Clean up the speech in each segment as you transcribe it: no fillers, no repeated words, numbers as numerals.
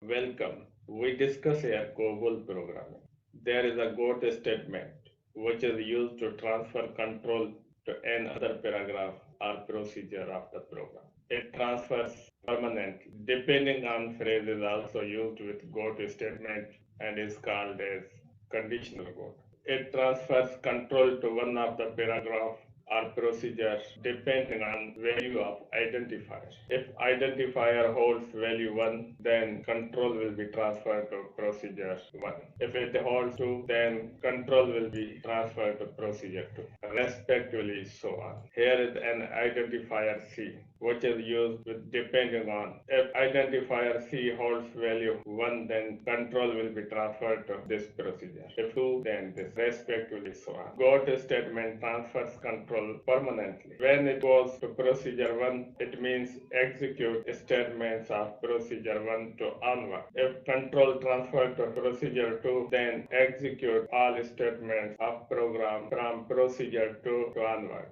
Welcome. We discuss here COBOL programming. There is a GOT statement which is used to transfer control to another paragraph or procedure of the program. It transfers permanently. Depending on phrase is also used with GOT statement and is called as conditional GOT. It transfers control to one of the paragraph or procedure depending on value of identifier. If identifier holds value 1, then control will be transferred to procedure 1. If it holds 2, then control will be transferred to procedure 2, respectively so on. Here is an identifier C, which is used with depending on. If identifier C holds value 1, then control will be transferred to this procedure. If 2, then this, respectively so on. GOT statement transfers control permanently. When it goes to procedure 1, it means execute statements of procedure 1 to onward. If control transferred to procedure 2, then execute all statements of program from procedure 2 to onward.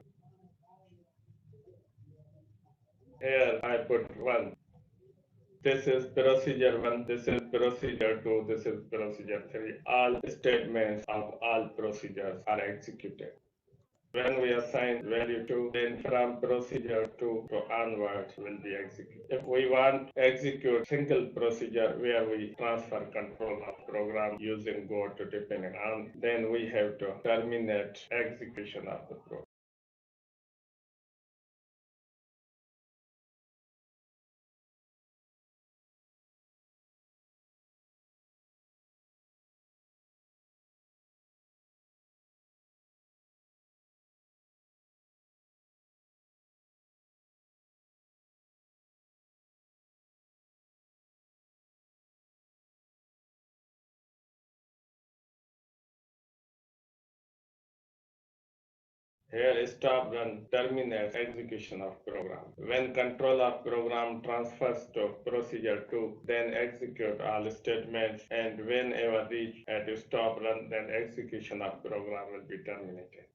Here I put 1. This is procedure 1, this is procedure 2, this is procedure 3. All statements of all procedures are executed. When we assign value 2, then from procedure 2 to onwards will be executed. If we want to execute single procedure where we transfer control of program using GOT depending on, then we have to terminate execution of the program. Here stop run terminates execution of program. When control of program transfers to procedure 2, then execute all statements, and whenever reach at stop run, then execution of program will be terminated.